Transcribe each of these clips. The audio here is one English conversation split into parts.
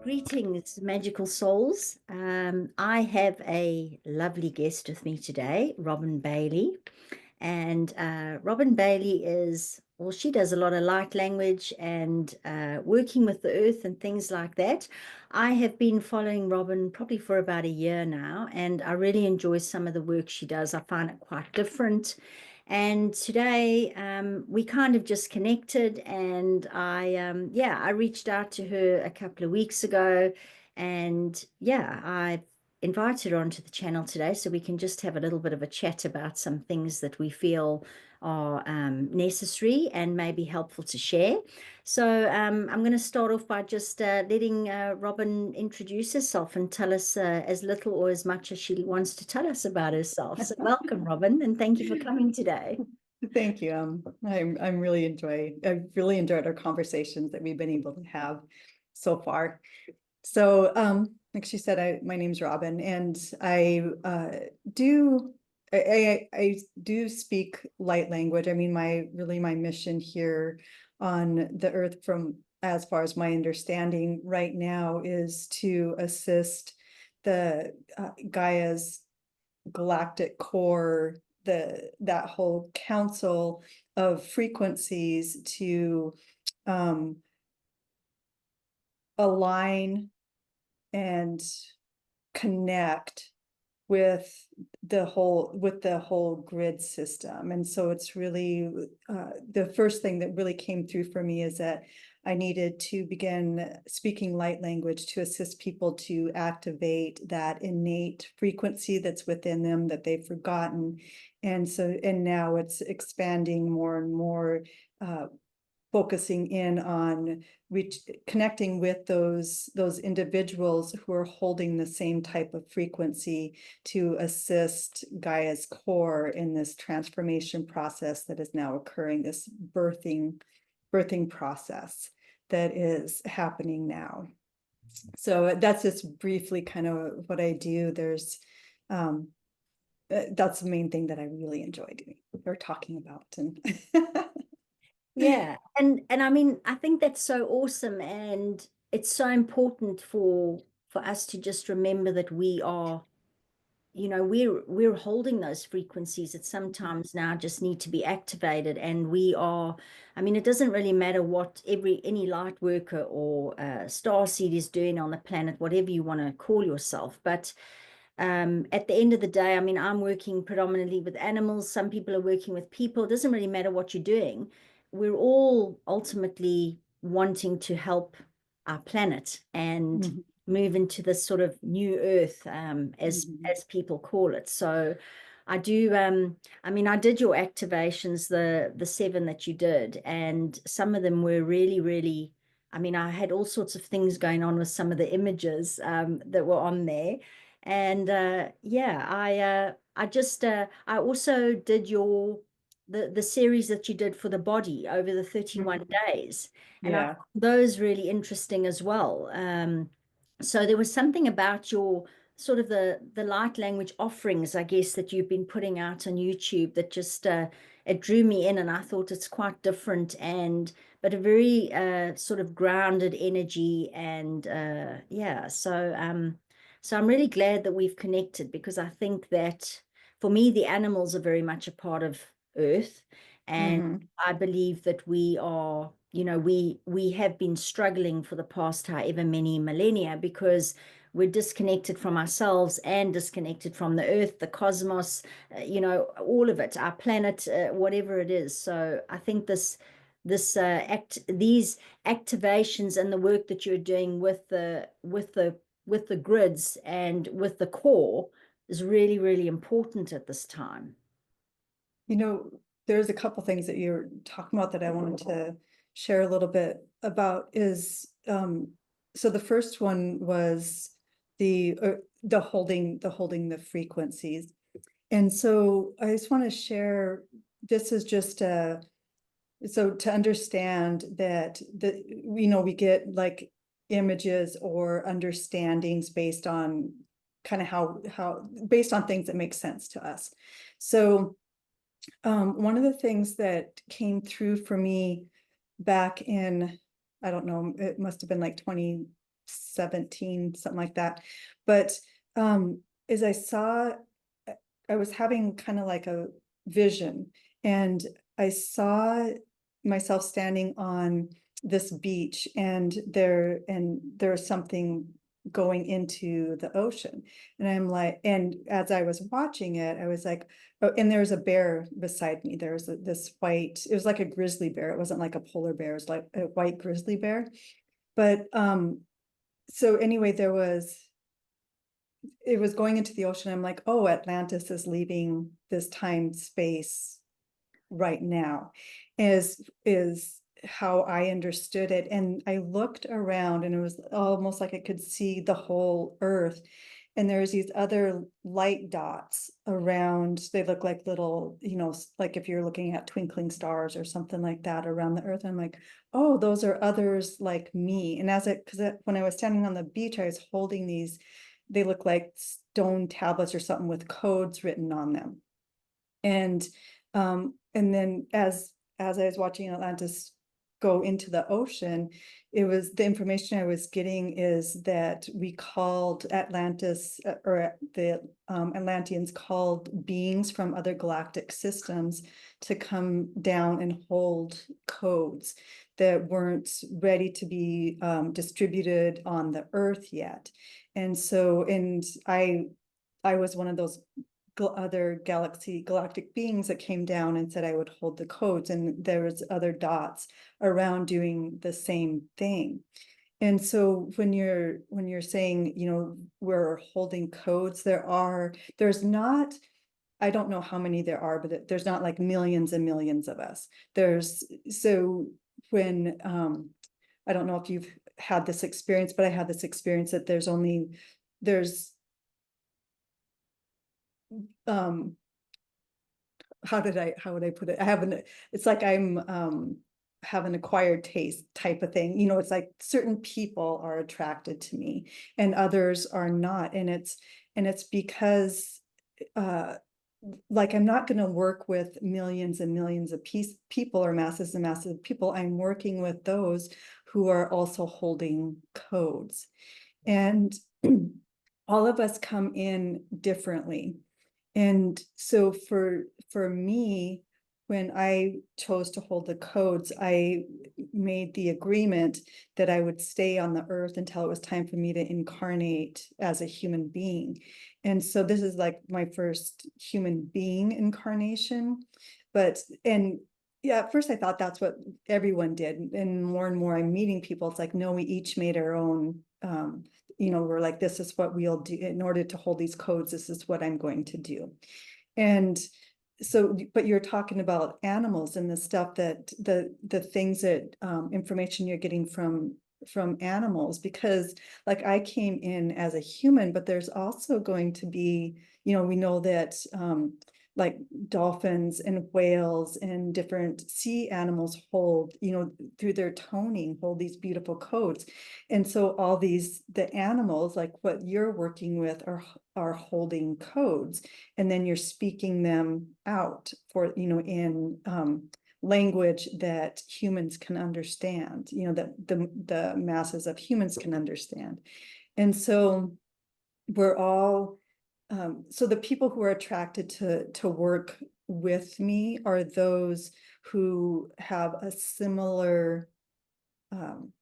Greetings, magical souls. I have a lovely guest with me today, Robin Bailey. And Robin Bailey well, she does a lot of light language and working with the earth and things like that. I have been following Robin probably for about a year now, and I really enjoy some of the work she does. I find it quite different. And today we kind of just connected, and I reached out to her a couple of weeks ago, and I invited her onto the channel today so we can just have a little bit of a chat about some things that we feel are necessary and maybe helpful to share. So I'm going to start off by just letting Robin introduce herself and tell us as little or as much as she wants to tell us about herself. So welcome, Robin, and thank you for coming today. Thank you. I've really enjoyed our conversations that we've been able to have so far. So, like she said, my name's Robin, and I do speak light language. I mean, my mission here on the earth, from as far as my understanding right now, is to assist the Gaia's galactic core, that whole council of frequencies to align and connect with the whole grid system. And so it's really the first thing that really came through for me is that I needed to begin speaking light language to assist people to activate that innate frequency that's within them that they've forgotten. And now it's expanding more and more, focusing in on connecting with those individuals who are holding the same type of frequency to assist Gaia's core in this transformation process that is now occurring, this birthing process that is happening now. So that's just briefly kind of what I do. That's the main thing that I really enjoy doing or talking about. And Yeah, and I mean, I think that's so awesome, and it's so important for us to just remember that we are, we're holding those frequencies that sometimes now just need to be activated, and we are. I mean, it doesn't really matter what any light worker or starseed is doing on the planet, whatever you want to call yourself, but at the end of the day, I mean, I'm working predominantly with animals. Some people are working with people. It doesn't really matter what you're doing. We're all ultimately wanting to help our planet and move into this sort of new earth, as people call it. So I do, I mean, I did your activations, the 7 that you did, and some of them were really, really, I mean, I had all sorts of things going on with some of the images that were on there. And I also did the series that you did for the body over the 31 days. And I yeah. found those really interesting as well. So there was something about your sort of the light language offerings, I guess, that you've been putting out on YouTube that just it drew me in, and I thought it's quite different but a very sort of grounded energy. And so I'm really glad that we've connected, because I think that for me, the animals are very much a part of Earth. And I believe that we are, we have been struggling for the past however many millennia, because we're disconnected from ourselves and disconnected from the Earth, the cosmos, all of it, our planet, whatever it is. So I think these activations and the work that you're doing with the grids and with the core is really, really important at this time. There's a couple things that you're talking about that I wanted to share a little bit about is, so the first one was the holding the frequencies. And so I just want to share, this is just so to understand that we get like images or understandings based on kind of how based on things that make sense to us. So one of the things that came through for me back in, I don't know, it must have been like 17, something like that. But as I was having kind of like a vision, and I saw myself standing on this beach, and there was something going into the ocean. And I'm like, and as I was watching it, I was like, oh, and there was a bear beside me. There was this white, it was like a grizzly bear. It wasn't like a polar bear, it was like a white grizzly bear. But so anyway, it was going into the ocean. I'm like, oh, Atlantis is leaving this time space right now, is how I understood it. And I looked around, and it was almost like I could see the whole earth. And there's these other light dots around. They look like little, like if you're looking at twinkling stars or something like that around the earth. I'm like, oh, those are others like me. And when I was standing on the beach, I was holding these, they look like stone tablets or something with codes written on them. And then as I was watching Atlantis go into the ocean, it was the information I was getting is that we called Atlantis, or the Atlanteans called beings from other galactic systems to come down and hold codes that weren't ready to be distributed on the earth yet. And I was one of those other galactic beings that came down and said I would hold the codes, and there was other dots around doing the same thing. And so when you're saying, we're holding codes, there's not, I don't know how many there are, but there's not like millions and millions of us. When I don't know if you've had this experience, but I had this experience that there's um how would I put it? It's like I'm have an acquired taste type of thing. It's like certain people are attracted to me and others are not. And it's because uh like I'm not going to work with millions and millions of people or masses and masses of people. I'm working with those who are also holding codes. And all of us come in differently. And so for me, when I chose to hold the codes, I made the agreement that I would stay on the earth until it was time for me to incarnate as a human being. And so this is like my first human being incarnation. And yeah, at first I thought that's what everyone did. And more I'm meeting people. It's like, no, we each made our own, we're like, this is what we'll do in order to hold these codes. This is what I'm going to do. And so, but you're talking about animals and the stuff that the things that information you're getting from animals, because like I came in as a human, but there's also going to be, we know that like dolphins and whales and different sea animals hold, through their toning, hold these beautiful codes. And so the animals, like what you're working with, are holding codes, and then you're speaking them out for, in language that humans can understand, that the masses of humans can understand. And so we're all, so the people who are attracted to work with me are those who have um,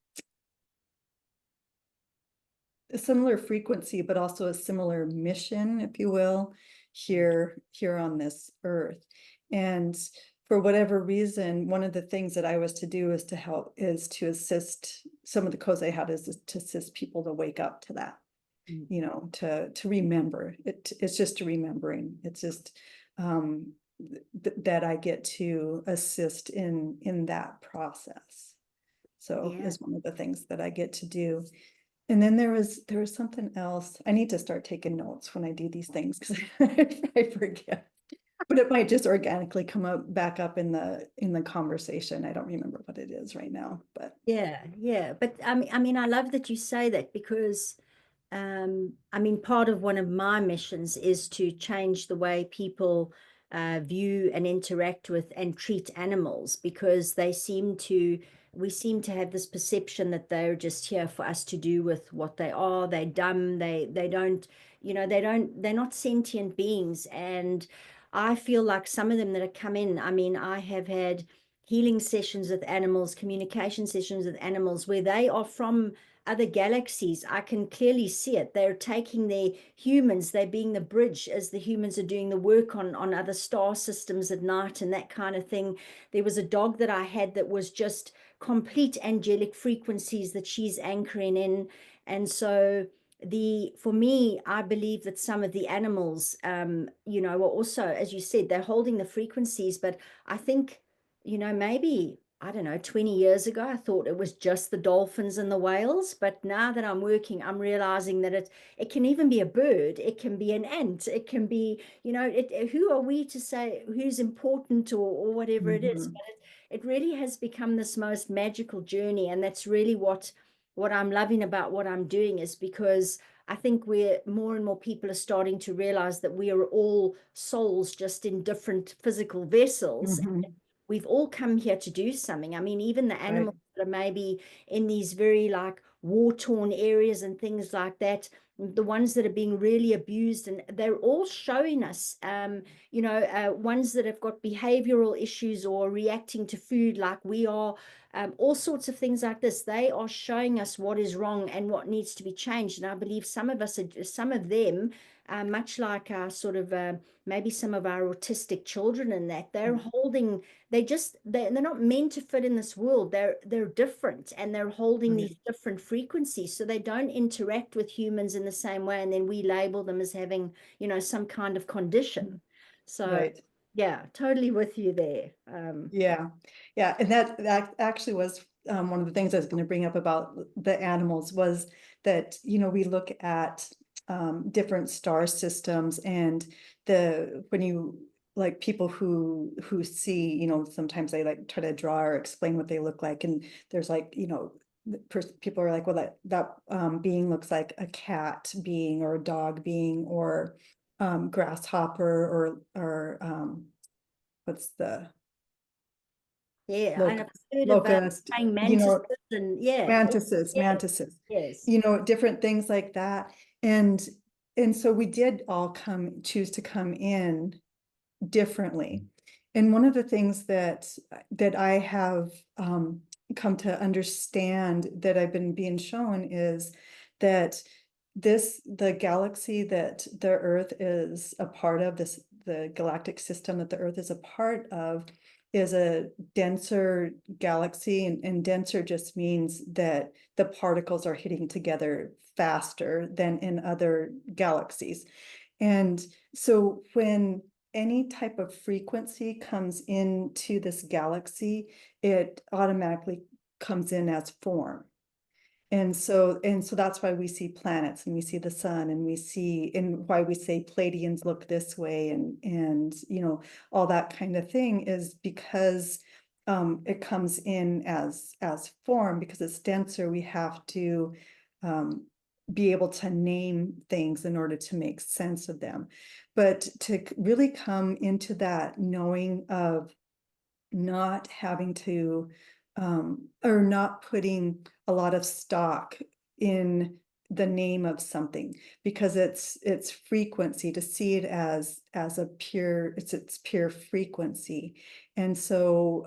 a similar frequency, but also a similar mission, if you will, here on this earth. And for whatever reason, one of the things that I was to do is to assist. Some of the codes I had is to assist people to wake up to that, to remember it. It's just a remembering. It's just that I get to assist in that process. So Yeah. is one of the things that I get to do. And then there was something else. I need to start taking notes when I do these things because I forget. But it might just organically come up back up in the conversation. I don't remember what it is right now, but Yeah, yeah. But I mean, I love that you say that because I mean, part of one of my missions is to change the way people view and interact with and treat animals, because we seem to have this perception that they're just here for us to do with what they are. They're dumb. They don't, they're not sentient beings. And I feel like some of them that have come in, I mean, I have had healing sessions with animals, communication sessions with animals where they are from other galaxies. I can clearly see it. They're taking their humans, they're being the bridge as the humans are doing the work on other star systems at night and that kind of thing. There was a dog that I had that was just complete angelic frequencies that she's anchoring in. And so for me, I believe that some of the animals, are also, as you said, they're holding the frequencies, but I think, maybe, I don't know, 20 years ago, I thought it was just the dolphins and the whales. But now that I'm working, I'm realizing that it can even be a bird, it can be an ant, it can be, who are we to say who's important or whatever it is? Mhm. But it really has become this most magical journey. And that's really what I'm loving about what I'm doing, is because I think we're more and more people are starting to realize that we are all souls just in different physical vessels. Mhm. We've all come here to do something. I mean, even the Right. animals that are maybe in these very like war-torn areas and things like that, the ones that are being really abused, and they're all showing us, ones that have got behavioral issues or reacting to food like we are, all sorts of things like this. They are showing us what is wrong and what needs to be changed. And I believe some of them, much like our sort of maybe some of our autistic children, and that they're holding, they're not meant to fit in this world. They're different, and they're holding Right. these different frequencies, so they don't interact with humans in the same way, and then we label them as having, some kind of condition. So Right. yeah, totally with you there. Yeah, yeah, and that actually was one of the things I was going to bring up about the animals was that, we look at different star systems, and when you like people who see, sometimes they like try to draw or explain what they look like, and there's like, people are like, well, that being looks like a cat being or a dog being or grasshopper or what's the Yeah, and I've loc heard of locust, praying mantises and yeah, mantises, yes, yes. different things like that. And so we did all choose to come in differently. And one of the things that I have come to understand that I've been being shown is that the galaxy that the Earth is a part of, the galactic system that the Earth is a part of, is a denser galaxy, and denser just means that the particles are hitting together faster than in other galaxies. And so when any type of frequency comes into this galaxy, it automatically comes in as form. And so that's why we see planets and we see the sun and and why we say Pleiadians look this way, and all that kind of thing is because it comes in as form. Because it's denser, we have to um, be able to name things in order to make sense of them. But to really come into that knowing of not having to or not putting a lot of stock in the name of something, because it's frequency, to see it as a pure, it's pure frequency. And so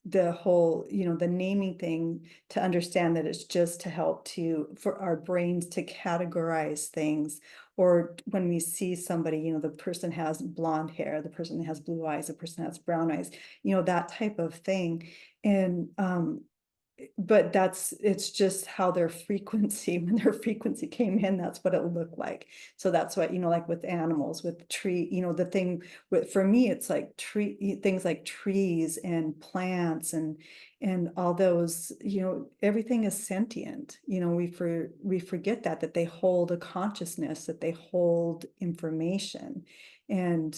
the whole, the naming thing, to understand that it's just to help for our brains to categorize things. Or when we see somebody, the person has blonde hair, the person has blue eyes, the person has brown eyes, that type of thing. And but it's just how their frequency, when their frequency came in, that's what it looked like. So that's what, like with animals, with tree, the thing for me, it's like things like trees and plants and all those, everything is sentient. We forget that they hold a consciousness, that they hold information. And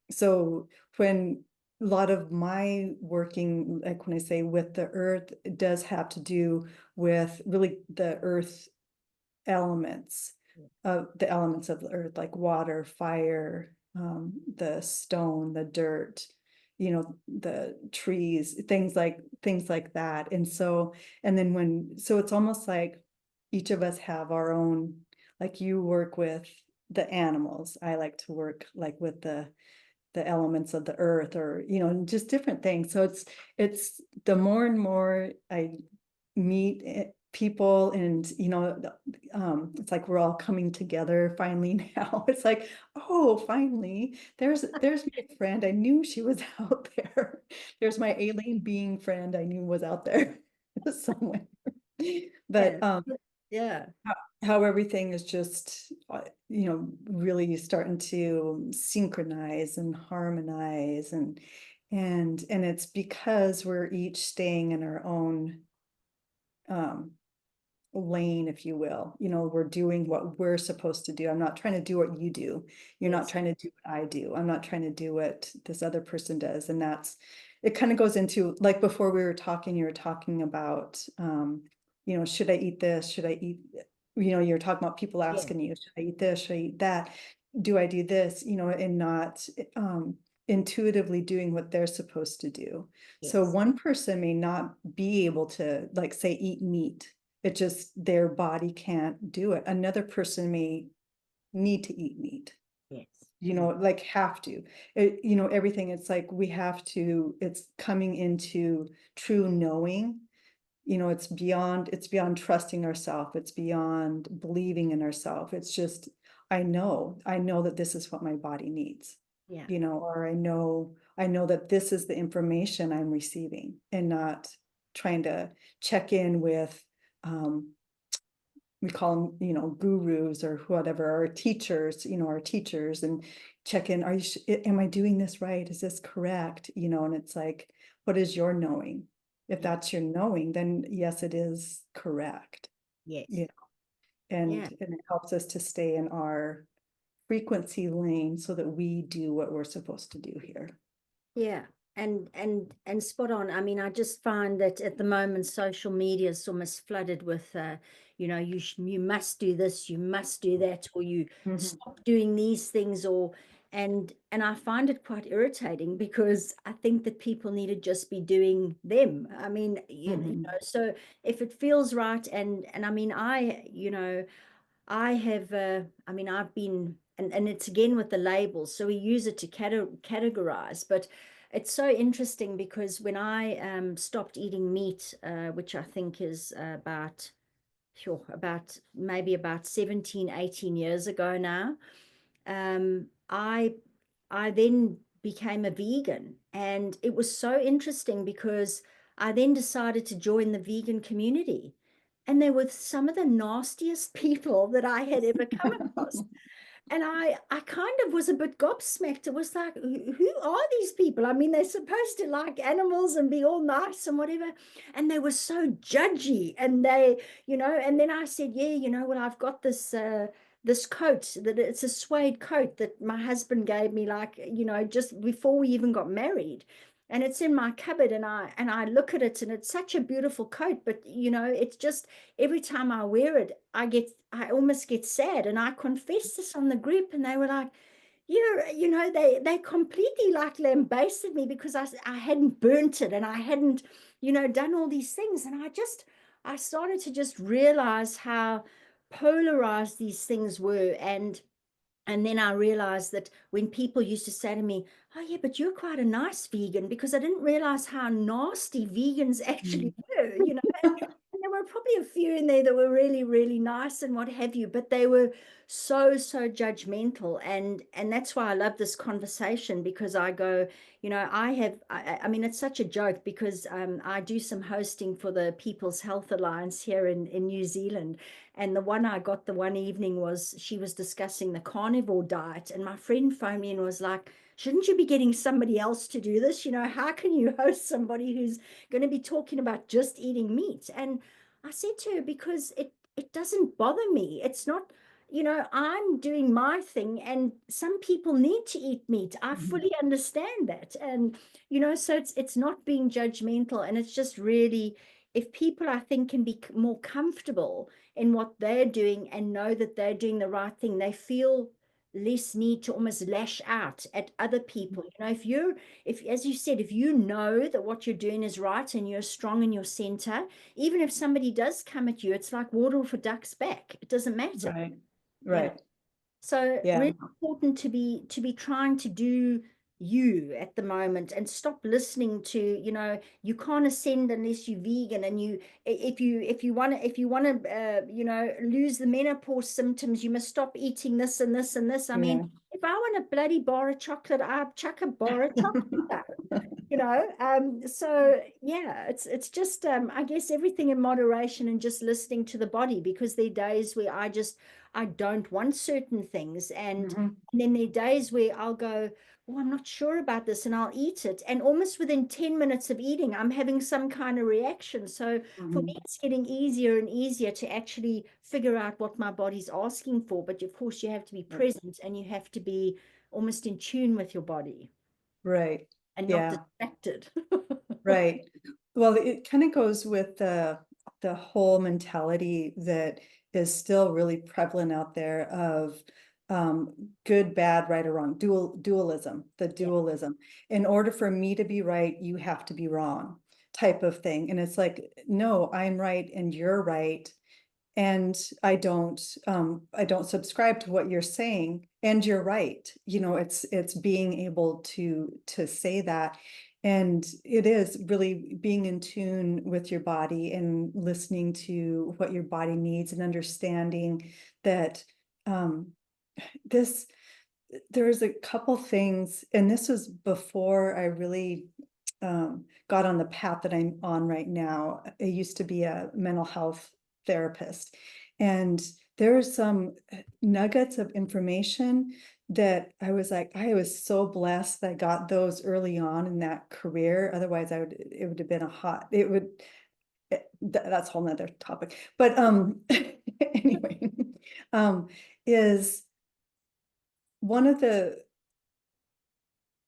so when a lot of my working, like when I say with the earth, it does have to do with really the earth elements, of the elements of the earth, like water, fire, the stone, the dirt, the trees, things like that. And so, and then so it's almost like each of us have our own, like you work with the animals. I like to work like with the elements of the earth, or just different things. So it's the more and more I meet people, and it's like we're all coming together finally now. It's like, oh, finally there's my friend. I knew she was out there. There's my alien being friend I knew was out there somewhere. But Yes. Yeah. how everything is just really starting to synchronize and harmonize, and it's because we're each staying in our own um lane, if you will. We're doing what we're supposed to do. I'm not trying to do what you do. You're not Yes. trying to do what I do. I'm not trying to do what this other person does. And it kind of goes into, like, before we were talking, you were talking about, should I eat this? Should I eat, you're talking about people Yeah. asking you, should I eat this? Should I eat that? Do I do this? And not intuitively doing what they're supposed to do. So Yes. one person may not be able to, like, say, eat meat. It just, their body can't do it. Another person may need to eat meat, Yes. like have to. Everything, it's like we have to, it's coming into true knowing. It's beyond trusting ourselves. It's beyond believing in ourselves. It's just, I know that this is what my body needs, Yeah. or I know that this is the information I'm receiving, and not trying to check in with, um, we call them, gurus or whatever, our teachers, and check in, am I doing this right? Is this correct? And it's like, what is your knowing? If Yeah. that's your knowing, then yes, it is correct. Yes. Yeah. and Yeah. and it helps us to stay in our frequency lane so that we do what we're supposed to do here. Yeah, and spot on. I mean, I just find that at the moment social media is almost flooded with you must do this, you must do that, or you Mhm. stop doing these things, or and I find it quite irritating because I think that people need to just be doing them. I mean, Mhm. so if it feels right, and I mean, I have, I mean, I've been, and it's again with the labels. So we use it to categorize, but it's so interesting because when I stopped eating meat, which I think is about, sure, about maybe about 17, 18 years ago now, um, I, I then became a vegan. And it was so interesting because I then decided to join the vegan community. And they were some of the nastiest people that I had ever come across. And I kind of was a bit gobsmacked. It was like, who are these people? I mean, they're supposed to like animals and be all nice and whatever. And they were so judgy. And and then I said, yeah, well, I've got this coat that it's a suede coat that my husband gave me, like, just before we even got married. And it's in my cupboard, and I look at it, and it's such a beautiful coat, but it's just every time I wear it, I almost get sad. And I confessed this on the group, and they were like, they completely like lambasted me because I hadn't burnt it, and I hadn't, done all these things. And I started to just realize how polarized these things were. And then I realized that when people used to say to me, oh, yeah, but you're quite a nice vegan, because I didn't realize how nasty vegans actually Mhm. were. And there were probably a few in there that were really, really nice and what have you, but they were so, so judgmental. And that's why I love this conversation, because I go, I mean, it's such a joke because I do some hosting for the People's Health Alliance here in New Zealand. And the one I got the one evening was, she was discussing the carnivore diet. And my friend phoned me and was like, shouldn't you be getting somebody else to do this? How can you host somebody who's going to be talking about just eating meat? And I said to her, because it doesn't bother me. It's not, I'm doing my thing, and some people need to eat meat. I Mhm. fully understand that. And so it's not being judgmental, and it's just really, if people, I think, can be more comfortable in what they're doing and know that they're doing the right thing, they feel less need to almost lash out at other people. You know, if, as you said, if you know that what you're doing is right and you're strong in your center, even if somebody does come at you, it's like water off a duck's back. It doesn't matter, Right. you know. Right. So Yeah. really important to be trying to do you at the moment and stop listening to, you know, you can't ascend unless you're vegan, and if you want to you know, lose the menopause symptoms, you must stop eating this and this and this. I Yeah. mean, if I want a bloody bar of chocolate, I chuck a bar of chocolate, you know. So yeah, it's just I guess everything in moderation and just listening to the body, because there are days where I don't want certain things, Mhm. and then there are days where I'll go, oh, I'm not sure about this, and I'll eat it, and almost within 10 minutes of eating I'm having some kind of reaction. So for me Mhm. it's getting easier and easier to actually figure out what my body's asking for, but of course you have to be present and you have to be almost in tune with your body Right. and not Yeah. distracted. Right. Well, it kind of goes with the whole mentality that is still really prevalent out there of good, bad, right or wrong, dualism, the Yeah, dualism. In order for me to be right, you have to be wrong type of thing. And it's like, no, I'm right and you're right. And I don't subscribe to what you're saying, and you're right. You know, it's being able to say that. And it is really being in tune with your body and listening to what your body needs and understanding that um this there's a couple things, and this was before I really got on the path that I'm on right now. I used to be a mental health therapist, and there are some nuggets of information that I was like, I was so blessed that I got those early on in that career. Otherwise, it would have been that's a whole nother topic. But anyway, um, is one of the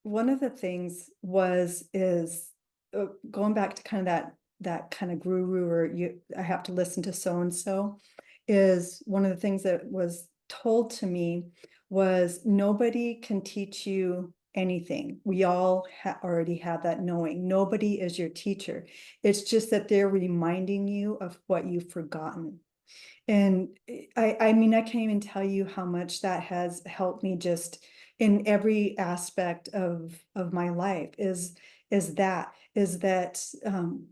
one of the things is going back to kind of that kind of guru, or I have to listen to so and so, is one of the things that was told to me was nobody can teach you anything. We all already have that knowing. Nobody is your teacher. It's just that they're reminding you of what you've forgotten. And I mean, I can't even tell you how much that has helped me just in every aspect of my life is that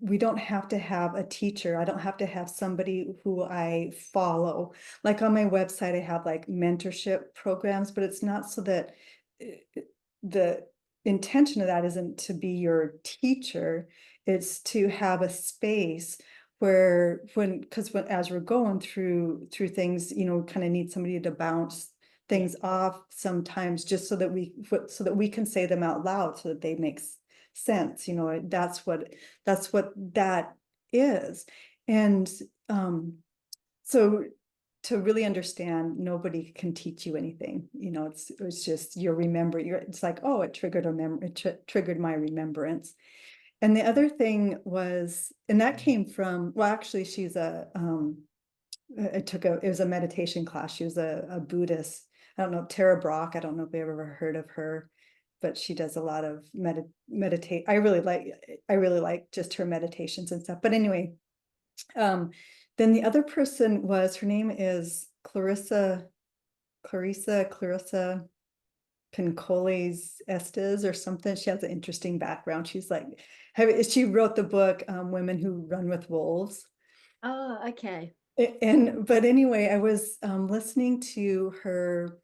we don't have to have a teacher. I don't have to have somebody who I follow. Like on my website, I have like mentorship programs, but it's not so that the intention of that isn't to be your teacher. It's to have a space where because as we're going through things, you know, kind of need somebody to bounce yeah, things off sometimes, just so that we can say them out loud so that they make sense. You know, that's what that is. And so to really understand, nobody can teach you anything. You know, it's just it's like, oh, it triggered a memory, triggered my remembrance. And the other thing was, and that came from, well, actually, it was a meditation class. She was a Buddhist. I don't know, Tara Brach. I don't know if you've ever heard of her, but she does a lot of meditate. I really like just her meditations and stuff. But anyway, um, then the other person was, her name is Clarissa Pincoles Estes or something. She has an interesting background. She wrote the book, Women Who Run with Wolves. oh, okay, But anyway, I was listening to her.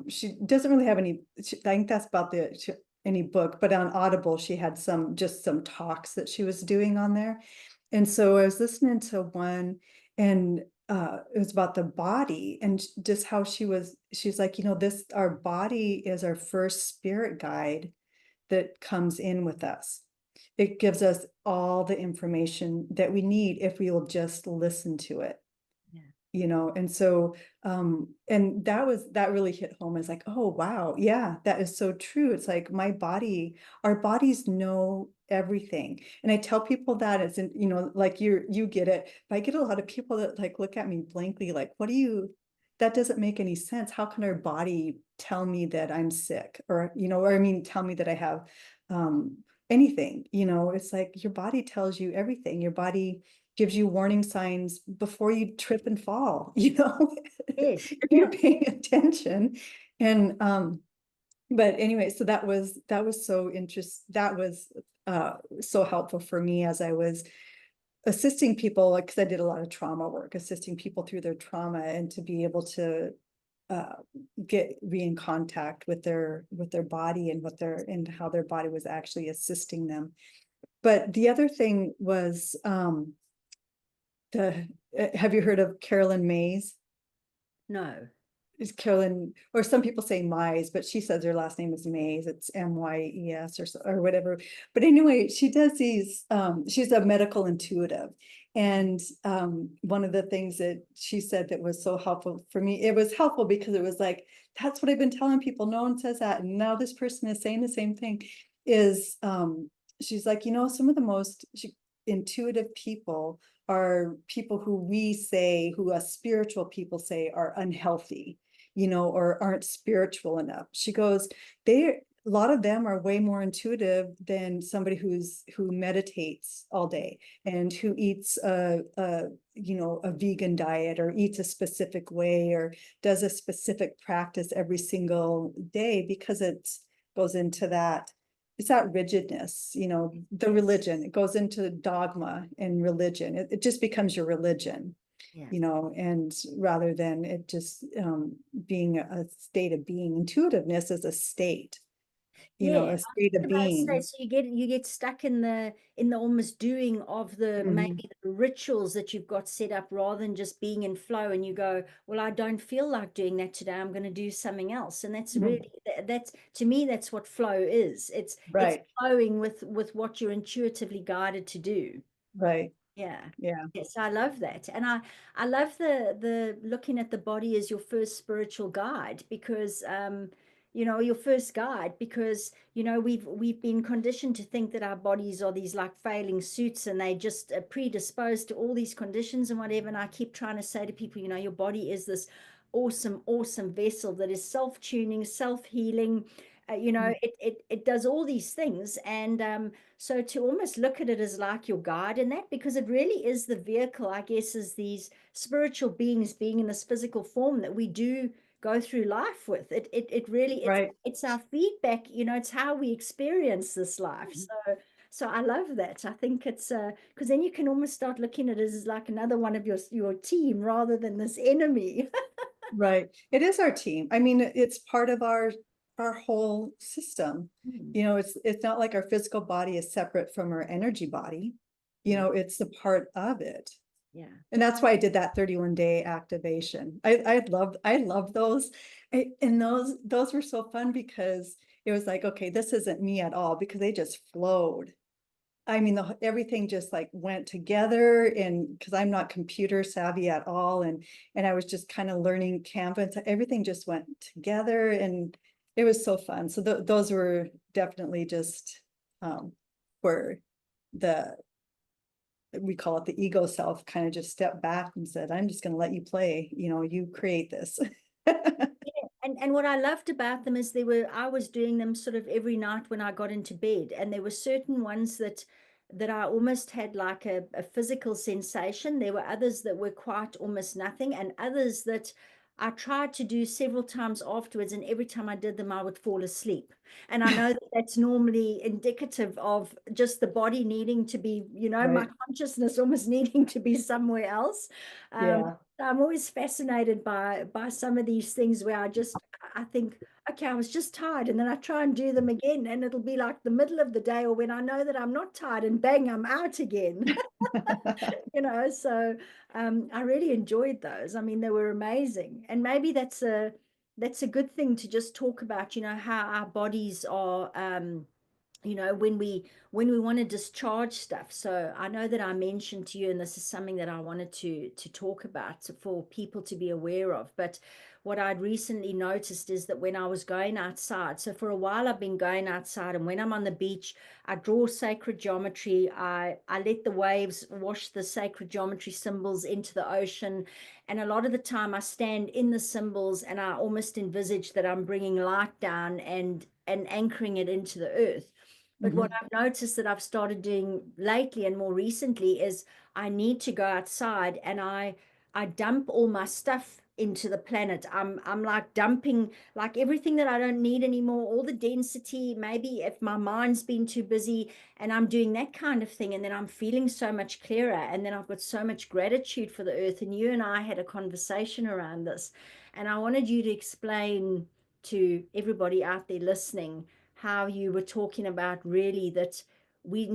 She doesn't really have I think that's about any book, but on Audible, she had just some talks that she was doing on there. And so I was listening to one, and it was about the body and just how she's like, you know, our body is our first spirit guide that comes in with us. It gives us all the information that we need if we will just listen to it, yeah, you know. And so and that really hit home. As like, oh wow, yeah, that is so true. It's like our bodies know everything. And I tell people that it's you know, like you get it, but I get a lot of people that like look at me blankly like, what do you that doesn't make any sense. How can our body tell me that I'm sick, or, or I mean, tell me that I have anything, it's like your body tells you everything. Your body gives you warning signs before you trip and fall, Yes, if yeah, you're paying attention. And but anyway, so that was so that was so helpful for me as I was assisting people, like, because I did a lot of trauma work, assisting people through their trauma, and to be able to uh, be in contact with their body, and and how their body was actually assisting them. But the other thing was the have you heard of Carolyn Mays? no, Is Carolyn, or some people say Mize, but she says her last name is Mays. It's Myes, or whatever. But anyway, she does these, she's a medical intuitive. And one of the things that she said that was so helpful for me, it was helpful because it was like, that's what I've been telling people. No one says that. And now this person is saying the same thing, is she's like, some of the most intuitive people are people who who us spiritual people say are unhealthy, or aren't spiritual enough. She goes, a lot of them are way more intuitive than somebody who meditates all day and who eats a vegan diet, or eats a specific way, or does a specific practice every single day, because it goes into that. It's that rigidness, the religion. It goes into dogma and religion. It just becomes your religion, yeah. and rather than it just being a state of being. Intuitiveness is a state, Yeah, a I was state just of about to say, being. so you get stuck in the almost doing of the Mhm. maybe the rituals that you've got set up rather than just being in flow, and you go, well, I don't feel like doing that today. I'm going to do something else. And that's Mhm. really that's to me, that's what flow is. It's Right, flowing with what you're intuitively guided to do. right, Yeah. yeah. Yes, I love that. And I love the looking at the body as your first spiritual guide, because your first guide, because we've been conditioned to think that our bodies are these like failing suits, and they just are predisposed to all these conditions and whatever. And I keep trying to say to people, your body is this awesome, awesome vessel that is self-tuning, self-healing. Mhm. It does all these things. And so to almost look at it as like your guide in that, because it really is the vehicle, I guess, is these spiritual beings being in this physical form that we do go through life with. It really, Right. it's our feedback, it's how we experience this life. Mhm. So I love that. I think it's because then you can almost start looking at it as like another one of your team rather than this enemy. Right. It is our team. I mean, it's part of our whole system. Hmm. It's not like our physical body is separate from our energy body. Yeah, It's a part of it. yeah. And that's why I did that 31-day activation. I love those. And those were so fun, because it was like, okay, this isn't me at all, because they just flowed. I mean, everything just like went together, and because I'm not computer savvy at all, and I was just kind of learning Canva, so everything just went together, and it was so fun. So those were definitely just where the we call it the ego self kind of just stepped back and said, I'm just going to let you play, you create this. And what I loved about them is I was doing them sort of every night when I got into bed, and there were certain ones that I almost had like a physical sensation. There were others that were quite almost nothing, and others that I tried to do several times afterwards, and every time I did them, I would fall asleep. And I know that that's normally indicative of just the body needing to be, my Right. consciousness almost needing to be somewhere else. Um, Yeah. I'm always fascinated by some of these things where I think, okay, I was just tired, and then I try and do them again, and it'll be like the middle of the day, or when I know that I'm not tired, and bang, I'm out again. So I really enjoyed those. I mean, they were amazing. And maybe that's a good thing to just talk about, how our bodies are when we want to discharge stuff. So I know that I mentioned to you, and this is something that I wanted to talk about for people to be aware of, but what I'd recently noticed is that when I was going outside, so for a while I've been going outside, and when I'm on the beach, I draw sacred geometry. I let the waves wash the sacred geometry symbols into the ocean. And a lot of the time I stand in the symbols and I almost envisage that I'm bringing light down and anchoring it into the earth. But what Mhm. I've noticed that I've started doing lately and more recently is I need to go outside and I dump all my stuff into the planet. I'm like dumping like everything that I don't need anymore, all the density, maybe if my mind's been too busy, and I'm doing that kind of thing. And then I'm feeling so much clearer. And then I've got so much gratitude for the earth. And you and I had a conversation around this. And I wanted you to explain to everybody out there listening how you were talking about really that we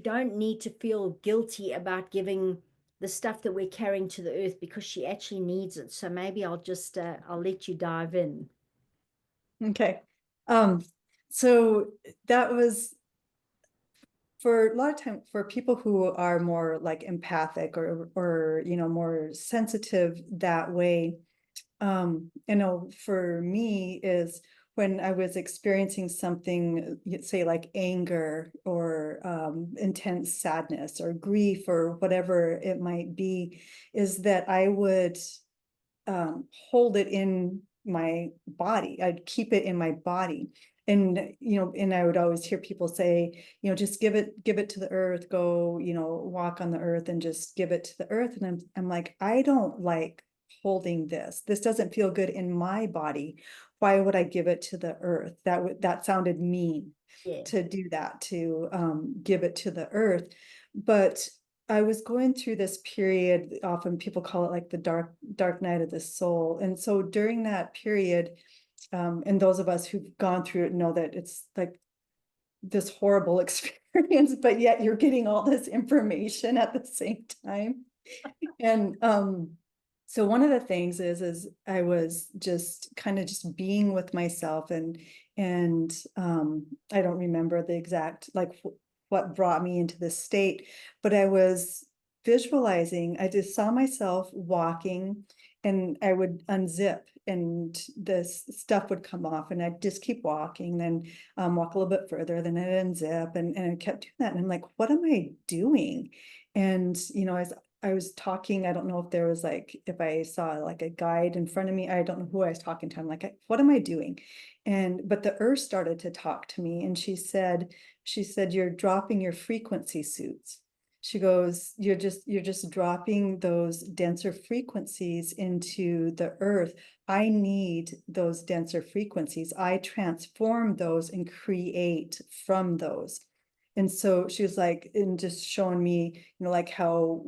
don't need to feel guilty about giving the stuff that we're carrying to the earth because she actually needs it. So maybe I'll just I'll let you dive in. Okay. Um, so that was for a lot of time for people who are more like empathic or more sensitive that way. For me is when I was experiencing something, say like anger or intense sadness or grief or whatever it might be, is that I would hold it in my body. I'd keep it in my body. And I would always hear people say, just give it to the earth, go, walk on the earth and just give it to the earth. And I'm like, I don't like holding this. This doesn't feel good in my body. Why would I give it to the earth? That sounded mean Yeah. to do that, to give it to the earth. But I was going through this period, often people call it like the dark night of the soul. And so during that period, and those of us who've gone through it know that it's like this horrible experience, but yet you're getting all this information at the same time. And so one of the things is I was just kind of just being with myself, and I don't remember the exact like what brought me into this state, but I was visualizing. I just saw myself walking, and I would unzip and this stuff would come off, and I'd just keep walking, then walk a little bit further, then I'd unzip, and I kept doing that. And I'm like, what am I doing? And as I was talking, I don't know if there was like, if I saw like a guide in front of me, I don't know who I was talking to. I'm like, what am I doing? But the earth started to talk to me, and she said, you're dropping your frequency suits. She goes, you're just dropping those denser frequencies into the earth. I need those denser frequencies. I transform those and create from those. And so she was like, and just showing me, like how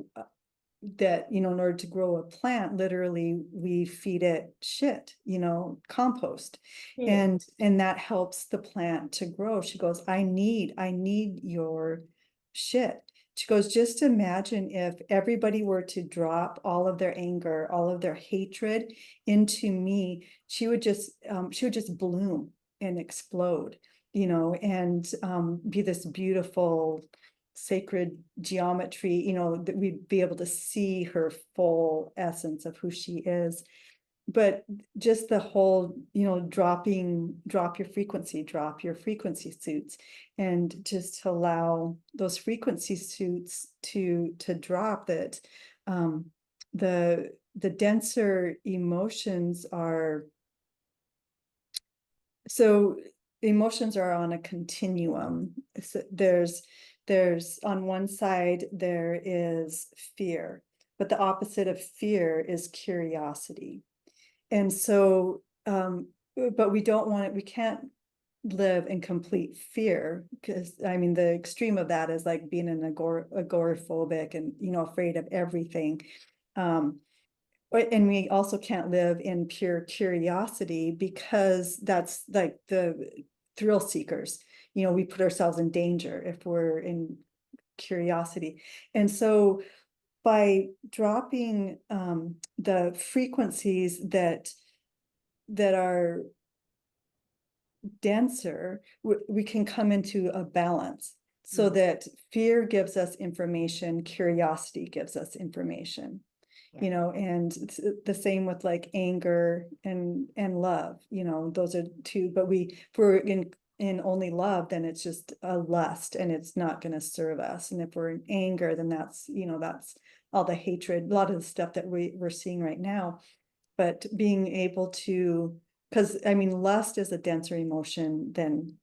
that, in order to grow a plant, literally we feed it shit, compost. Yeah. And that helps the plant to grow. She goes, I need your shit. She goes, just imagine if everybody were to drop all of their anger, all of their hatred into me, she would just bloom and explode, and be this beautiful sacred geometry, that we'd be able to see her full essence of who she is. But just the whole, drop your frequency suits, and just to allow those frequency suits to drop that. The denser emotions are, so emotions are on a continuum. So there's on one side there is fear, but the opposite of fear is curiosity. And so but we don't want it, we can't live in complete fear, because I mean the extreme of that is like being an agoraphobic and afraid of everything. um and we also can't live in pure curiosity, because that's like the thrill seekers. We put ourselves in danger if we're in curiosity. And so by dropping the frequencies that are denser, we can come into a balance, so Mm. that fear gives us information, curiosity gives us information. Yeah. you know, and it's the same with like anger and love, you know, those are two, but if we're in only love, then it's just a lust and it's not going to serve us. And if we're in anger, then that's, you know, that's all the hatred, a lot of the stuff that we're seeing right now. But being able to, because I mean, lust is a denser emotion than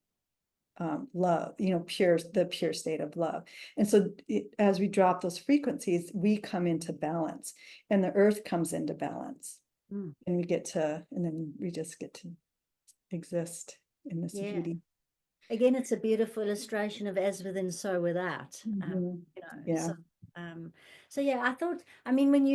love, you know, the pure state of love. And so as we drop those frequencies, we come into balance and the earth comes into balance Mm. and and then we just get to exist in this Yeah. beauty. Again, it's a beautiful illustration of as within, so without. Mhm. You know, Yeah. um, so yeah, I thought, I mean, when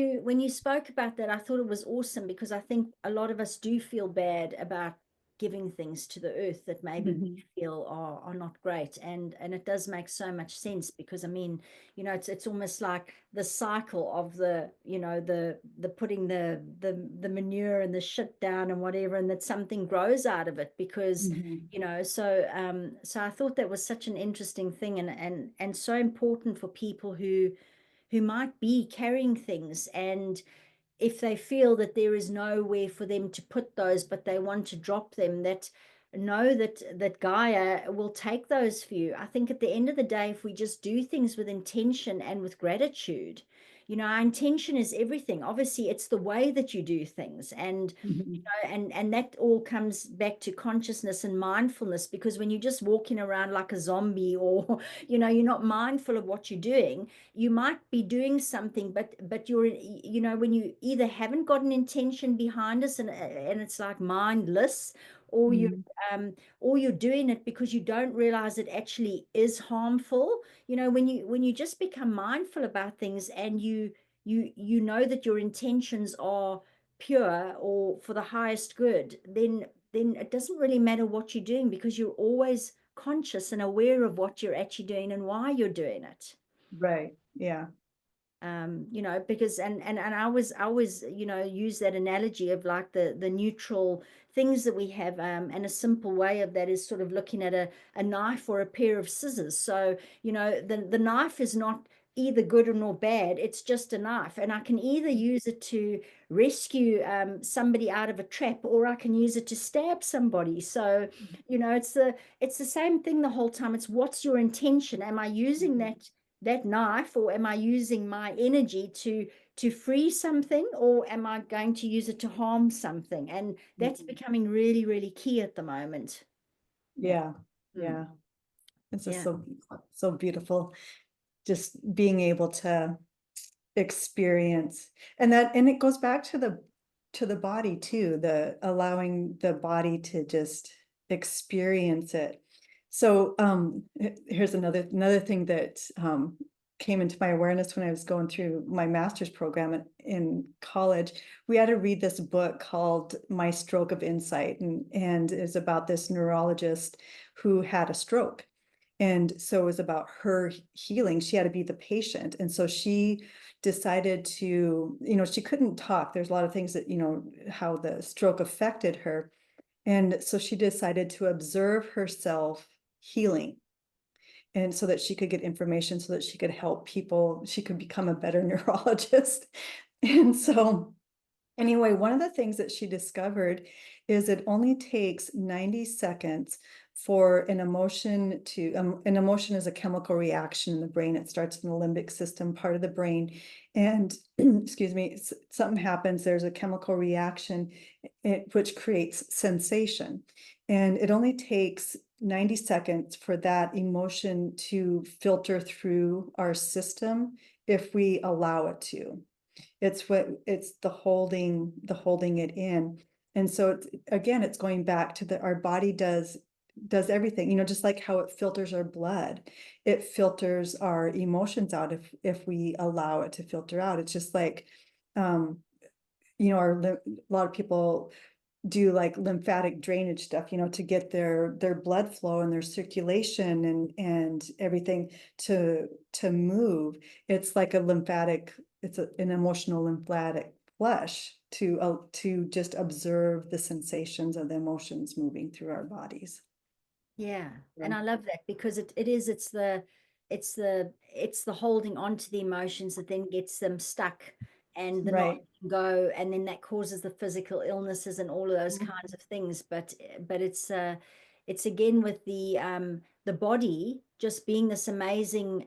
you spoke about that, I thought it was awesome because I think a lot of us do feel bad about giving things to the earth that maybe we Mhm. feel are not great. And it does make so much sense because I mean, you know, it's almost like the cycle of the, you know, the putting the manure and the shit down and whatever, and that something grows out of it because Mhm. you know, so I thought that was such an interesting thing and so important for people who might be carrying things, and if they feel that there is nowhere for them to put those, but they want to drop them, that know that Gaia will take those for you. I think at the end of the day, if we just do things with intention and with gratitude, you know, our intention is everything. Obviously, it's the way that you do things, and you Mhm. know, and that all comes back to consciousness and mindfulness. Because when you're just walking around like a zombie, or you know, you're not mindful of what you're doing, you might be doing something, but you're, you know, when you either haven't got an intention behind us and it's like mindless, or you Mhm. or you're doing it because you don't realize it actually is harmful. You know, when you just become mindful about things and you know that your intentions are pure or for the highest good, then it doesn't really matter what you're doing because you're always conscious and aware of what you're actually doing and why you're doing it. Right. Yeah. You know, because and I always you know use that analogy of like the neutral things that we have, and a simple way of that is sort of looking at a knife or a pair of scissors. So you know the knife is not either good or nor bad, it's just a knife, and I can either use it to rescue somebody out of a trap, or I can use it to stab somebody. So you know it's the same thing the whole time. It's what's your intention? Am I using Mhm. that knife, or am I using my energy to free something, or am I going to use it to harm something? And that's Mhm. becoming really really key at the moment. Yeah. Yeah. Mm. Yeah. It's just Yeah. so beautiful. Just being able to experience and it goes back to the body too, the allowing the body to just experience it. So here's another thing that came into my awareness when I was going through my master's program in college. We had to read this book called My Stroke of Insight, and it's about this neurologist who had a stroke. And so it was about her healing. She had to be the patient. And so she decided to, you know, she couldn't talk. There's a lot of things that, you know, how the stroke affected her. And so she decided to observe herself healing. And so that she could get information, so that she could help people, she could become a better neurologist. And so anyway, one of the things that she discovered is it only takes 90 seconds for an emotion an emotion is a chemical reaction in the brain. It starts in the limbic system, part of the brain. And excuse me, something happens, there's a chemical reaction which creates sensation. And it only takes 90 seconds for that emotion to filter through our system if we allow it to. It's the holding it in. And so again, it's going back to our body does everything, you know, just like how it filters our blood, it filters our emotions out if we allow it to filter out. It's just like, um, you know, a lot of people do like lymphatic drainage stuff, you know, to get their blood flow and their circulation and everything to move. It's like a lymphatic, an emotional lymphatic flush to just observe the sensations of the emotions moving through our bodies. Yeah, and So, I love that because it's the holding on to the emotions that then gets them stuck and the not Right. letting go, and then that causes the physical illnesses and all of those kinds of things. But it's again with the body just being this amazing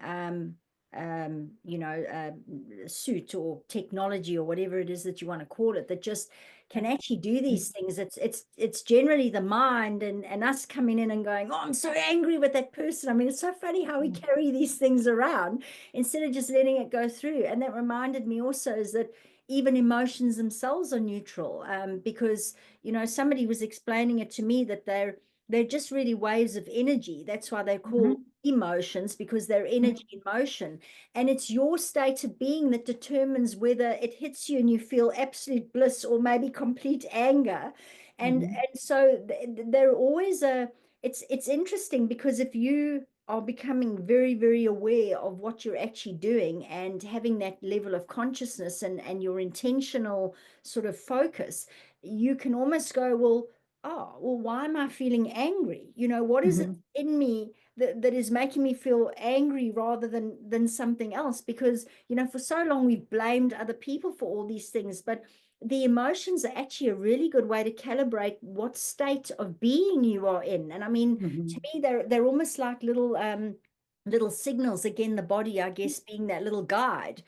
suit or technology or whatever it is that you want to call it, that just can actually do these things. It's generally the mind and us coming in and going, oh, I'm so angry with that person. I mean, it's so funny how we carry these things around instead of just letting it go through. And that reminded me also is that even emotions themselves are neutral, because somebody was explaining it to me that they're just really waves of energy. That's why they're called Mhm. emotions, because they're energy in motion. And it's your state of being that determines whether it hits you and you feel absolute bliss or maybe complete anger. And Mhm. and so they're always it's interesting, because if you are becoming very, very aware of what you're actually doing and having that level of consciousness and your intentional sort of focus, you can almost go, well, oh, well, why am I feeling angry? What is it Mhm. in me that is making me feel angry rather than something else? Because, for so long we've blamed other people for all these things, but the emotions are actually a really good way to calibrate what state of being you are in. And I mean, to Mhm. me, they're almost like little signals, again, the body, I guess, being that little guide.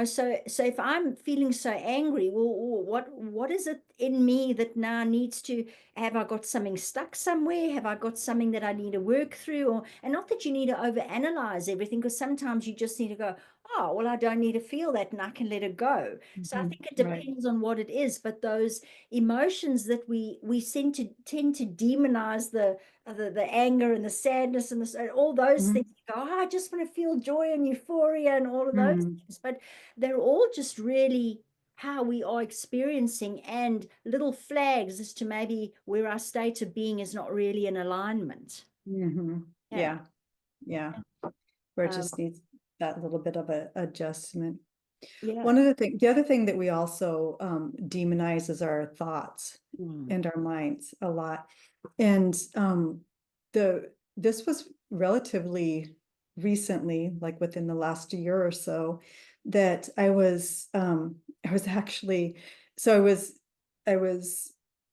So if I'm feeling so angry, well, what is it in me that now needs to, have I got something stuck somewhere? Have I got something that I need to work through? And not that you need to overanalyze everything, because sometimes you just need to go, oh, well, I don't need to feel that and I can let it go. So I Mhm. think it Right. depends on what it is, but those emotions that we tend to demonize, the anger and the sadness and all those things. Mhm. You go, oh, I just want to feel joy and euphoria and all of those Mhm. things, but they're all just really how we are experiencing, and little flags as to maybe where our state of being is not really in alignment. Mhm. Yeah. Yeah. Yeah. Where it Um, just needs that little bit of a adjustment. yeah. One of the other thing that we also demonize is our thoughts Mm. and our minds a lot. And the this was relatively recently, like within the last year or so, that I was actually I was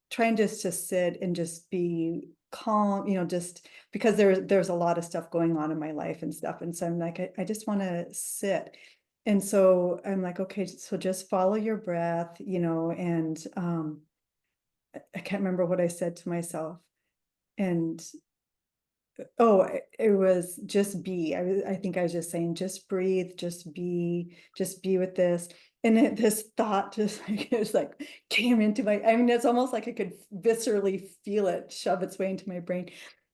trying just to sit and just be calm, just because there's a lot of stuff going on in my life and stuff. And so I'm like, I just want to sit. And so I'm like, okay, so just follow your breath, and I can't remember what I said to myself. And oh, it was just be. I think I was just saying, just breathe, just be with this. And this thought just like it was like came into my. I mean, it's almost like I could viscerally feel it shove its way into my brain,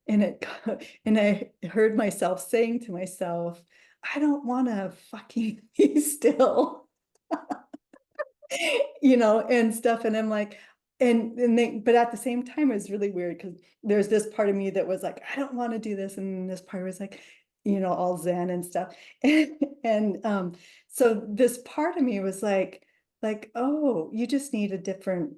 and and I heard myself saying to myself, "I don't want to fucking be still." And stuff. And I'm like, but at the same time, it was really weird because there's this part of me that was like, I don't want to do this. And this part was like, all Zen and stuff. And so this part of me was like, oh, you just need a different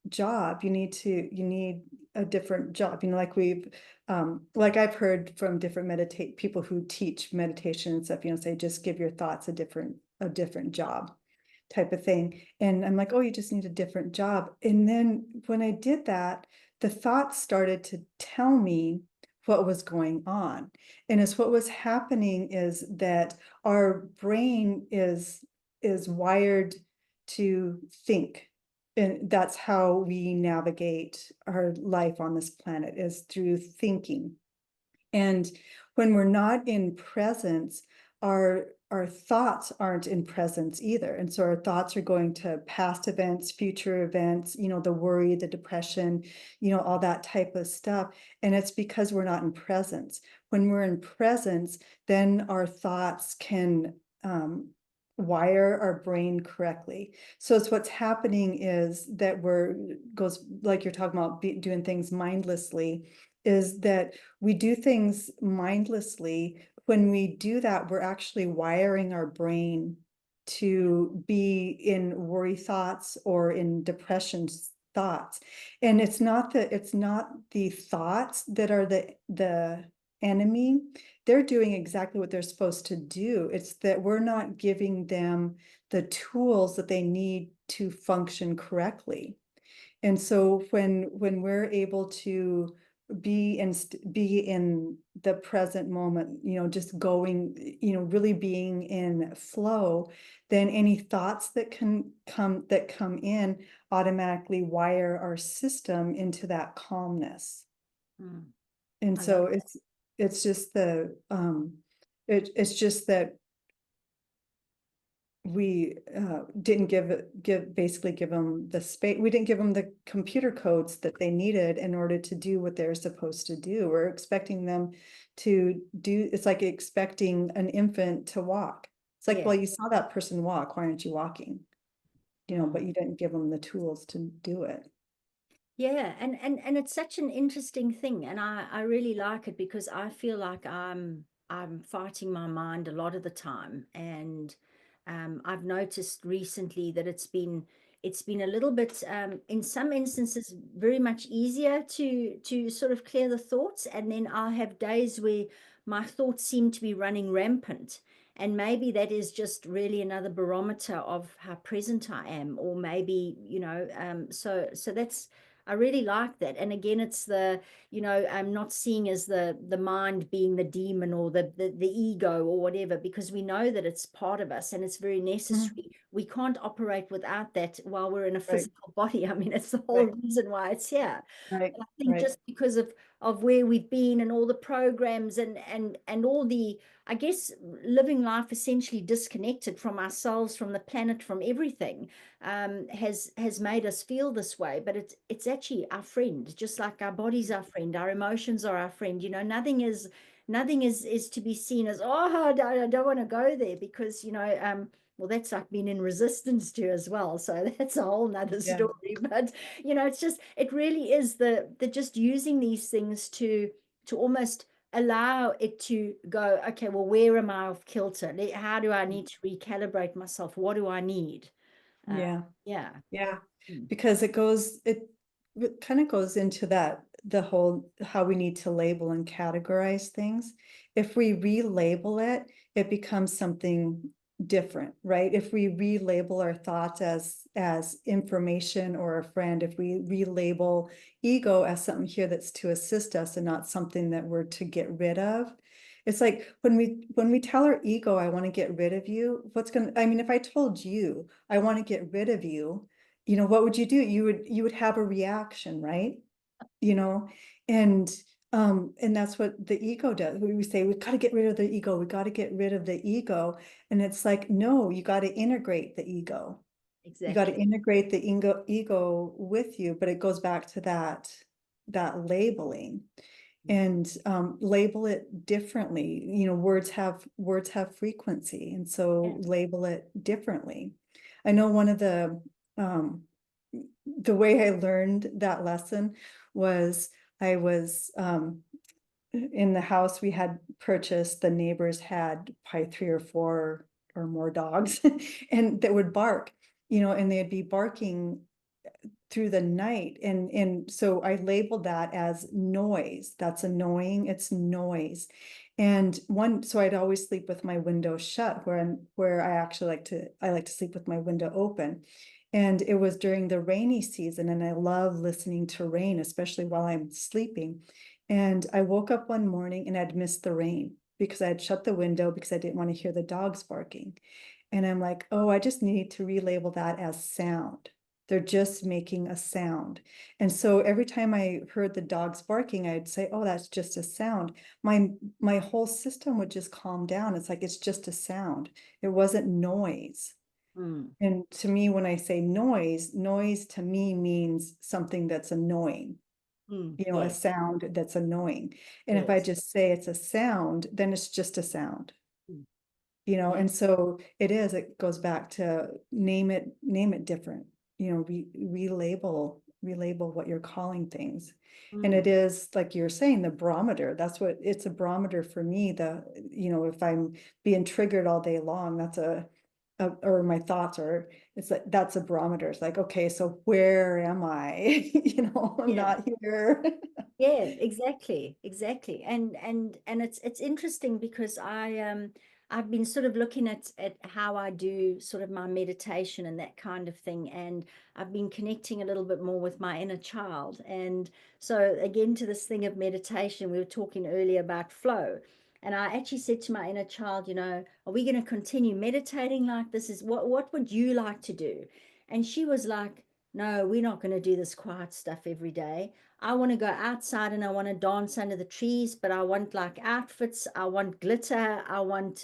job. You need a different job. Like I've heard from different meditate people who teach meditation and stuff, say just give your thoughts a different job type of thing. And I'm like, oh, you just need a different job. And then when I did that, the thoughts started to tell me what was going on. And as what was happening is that our brain is wired to think. And that's how we navigate our life on this planet is through thinking. And when we're not in presence, our thoughts aren't in presence either. And so our thoughts are going to past events, future events, the worry, the depression, all that type of stuff. And it's because we're not in presence. When we're in presence, then our thoughts can wire our brain correctly. So it's what's happening is that goes like you're talking about doing things mindlessly, is that we do things mindlessly. When we do that, we're actually wiring our brain to be in worry thoughts or in depression thoughts. And it's not the thoughts that are the enemy. They're doing exactly what they're supposed to do. It's that we're not giving them the tools that they need to function correctly. And so when we're able to be in the present moment, just going, really being in flow, then any thoughts that come in automatically wire our system into that calmness. Mm. And I love so that. it's just it's just that we didn't give them the space. We didn't give them the computer codes that they needed in order to do what they're supposed to do. We're expecting them to do, it's like expecting an infant to walk. It's like, Yeah. well, you saw that person walk, why aren't you walking? Mm. But you didn't give them the tools to do it. Yeah, and it's such an interesting thing, and I really like it because I feel like I'm fighting my mind a lot of the time, and I've noticed recently that it's been a little bit in some instances very much easier to sort of clear the thoughts, and then I'll have days where my thoughts seem to be running rampant. And maybe that is just really another barometer of how present I am, or maybe, so that's I really like that. And again, it's I'm not seeing as the mind being the demon or the ego or whatever, because we know that it's part of us and it's very Mhm. necessary. We can't operate without that while we're in a Right, physical body. I mean, it's the whole right, reason why it's here. right, I think right. just because of where we've been and all the programs and all the, I guess, living life essentially disconnected from ourselves, from the planet, from everything, has made us feel this way. But it's actually our friend, just like our body's our friend, our emotions are our friend. Nothing is to be seen as, oh, I don't want to go there, because well, that's like being in resistance to as well. So that's a whole nother Yeah, story. But it's just, it really is the just using these things to almost allow it to go, okay, well, where am I off kilter? How do I need to recalibrate myself? What do I need? Uh, yeah. yeah. Yeah, Mm. because it kind of goes into the whole how we need to label and categorize things. If we relabel it, it becomes something different, right? If we relabel our thoughts as information or a friend, if we relabel ego as something here that's to assist us and not something that we're to get rid of. It's like when we tell our ego, I want to get rid of you, I mean, if I told you I want to get rid of you, what would you do? You would have a reaction, right? You know, and and that's what the ego does. We say we've got to get rid of the ego, we got to get rid of the ego. And it's like, no, you got to integrate the ego. You got to Exactly. integrate the ego with you, but it goes back to that labeling and label it differently. Words have frequency, and Yeah. so label it differently. I know one of the way I learned that lesson was I was in the house we had purchased. The neighbors had probably three or four or more dogs, and that would bark, and they'd be barking through the night. And so I labeled that as noise. That's annoying. It's noise. So I'd always sleep with my window shut, where I like to sleep with my window open. And it was during the rainy season, and I love listening to rain, especially while I'm sleeping. And I woke up one morning and I'd missed the rain because I had shut the window because I didn't want to hear the dogs barking. And I'm like, oh, I just need to relabel that as sound. They're just making a sound. And so every time I heard the dogs barking, I'd say, oh, that's just a sound. My whole system would just calm down. It's like it's just a sound. It wasn't noise. Mm. And to me, when I say noise to me means something that's annoying, Mm. a Yes. sound that's annoying. And if I Yes. just say it's a sound, then it's just a sound. Mm. Yeah. And so it goes back to name it different, relabel what you're calling things. And it Mm. is, like you're saying, the barometer. That's what it's a barometer for me. If I'm being triggered all day long, or my thoughts, or it's like that's a barometer. It's like, okay, so where am I? I'm Yeah. not here. Yeah, exactly, exactly. And it's interesting because I've been sort of looking at how I do sort of my meditation and that kind of thing, and I've been connecting a little bit more with my inner child. And so again to this thing of meditation, we were talking earlier about flow. And I actually said to my inner child, are we going to continue meditating like this? Is what would you like to do? And she was like, no, we're not going to do this quiet stuff every day. I want to go outside and I want to dance under the trees, but I want like outfits, I want glitter, I want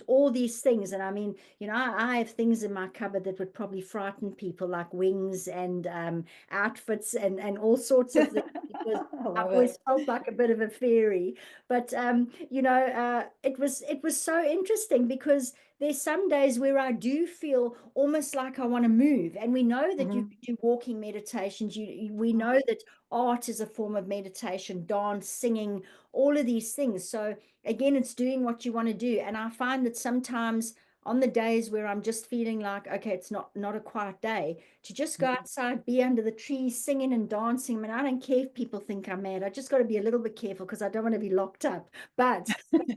all these things. And I mean, I have things in my cupboard that would probably frighten people, like wings and outfits and all sorts of things, because I I've love always it. felt like a bit of a fairy. But it was so interesting because there's some days where I do feel almost like I want to move. And we know that you Mhm. can do walking meditations. We know that art is a form of meditation, dance, singing, all of these things. So again, it's doing what you want to do. And I find that sometimes on the days where I'm just feeling like, okay, it's not a quiet day, to just go Mhm. outside, be under the trees, singing and dancing. I mean, I don't care if people think I'm mad. I just got to be a little bit careful because I don't want to be locked up. But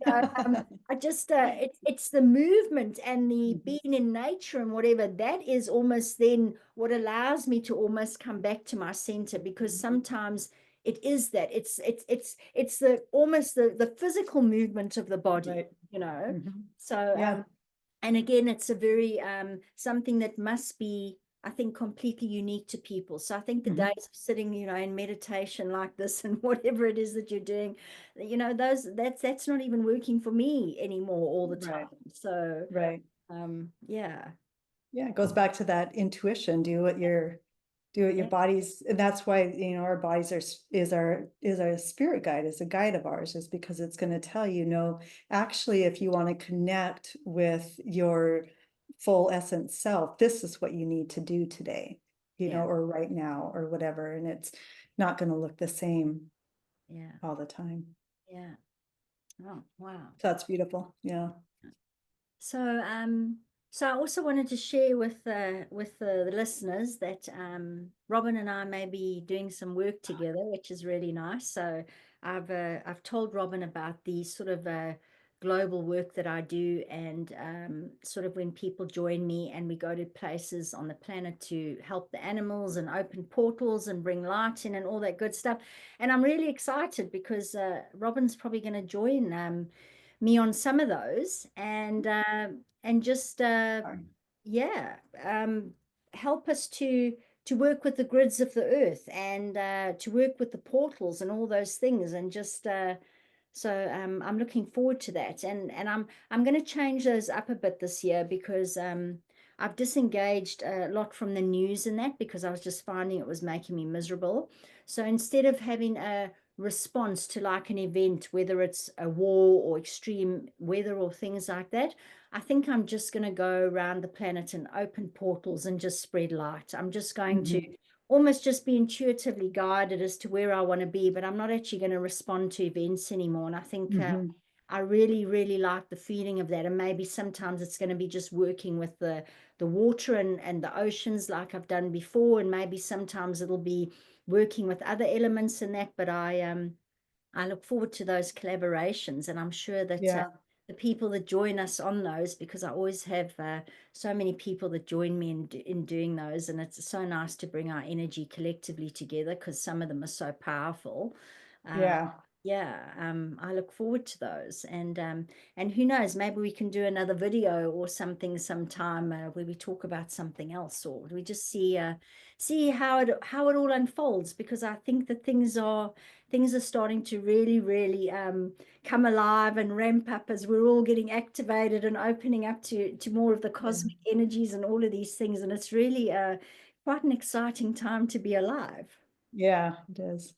I just it's the movement and the Mhm. being in nature and whatever, that is almost then what allows me to almost come back to my center, because sometimes it is that it's the almost the physical movement of the body, Right. you know. Mhm. So Yeah. and again, it's a very something that must be, I think, completely unique to people. So I think the days Mhm. of sitting, in meditation like this and whatever it is that you're doing, that's not even working for me anymore all the time. Right. So Right. yeah. Yeah, it goes back to that intuition. Do what your Yeah, bodies, and that's why, our bodies is our spirit guide, is a guide of ours, is because it's going to tell you, no, actually, if you want to connect with your full essence self, this is what you need to do today, yeah, or right now, or whatever. And it's not going to look the same yeah, all the time. yeah. Oh, wow. So that's beautiful. Yeah. So, so I also wanted to share with the listeners that Robin and I may be doing some work together, which is really nice. So I've told Robin about the sort of global work that I do, and sort of when people join me and we go to places on the planet to help the animals and open portals and bring light in and all that good stuff. And I'm really excited because Robin's probably going to join. Me on some of those, and just Sorry. yeah, help us to work with the grids of the earth, and to work with the portals and all those things, and just so I'm looking forward to that, and I'm going to change those up a bit this year, because I've disengaged a lot from the news and that, because I was just finding it was making me miserable. So instead of having a response to like an event, whether it's a war or extreme weather or things like that, I think I'm just going to go around the planet and open portals and just spread light. I'm just going to Mhm. almost just be intuitively guided as to where I want to be, but I'm not actually going to respond to events anymore. And I think Mhm. I really, really like the feeling of that. And maybe sometimes it's going to be just working with the water and the oceans like I've done before, and maybe sometimes it'll be working with other elements in that. But I look forward to those collaborations, and I'm sure that Yeah. the people that join us on those, because I always have so many people that join me in doing those, and it's so nice to bring our energy collectively together, because some of them are so powerful. Uh, Yeah. yeah, I look forward to those, and who knows, maybe we can do another video or something sometime where we talk about something else, or we just see how it all unfolds, because I think that things are starting to really, really come alive and ramp up as we're all getting activated and opening up to more of the Yeah. cosmic energies and all of these things. And it's really quite an exciting time to be alive. Yeah, it is.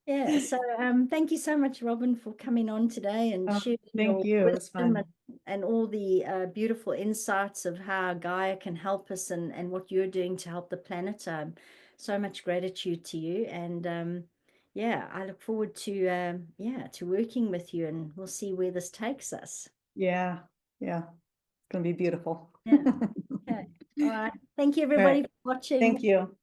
Yeah. So thank you so much, Robin, for coming on today and Oh, sharing thank your you. It was wisdom fun. and all the beautiful insights of how Gaia can help us, and what you're doing to help the planet. So much gratitude to you. And yeah, I look forward to yeah, to working with you, and we'll see where this takes us. Yeah. Yeah. gonna be beautiful. Yeah. Okay. All right. Thank you, All right, everybody, for watching. thank you.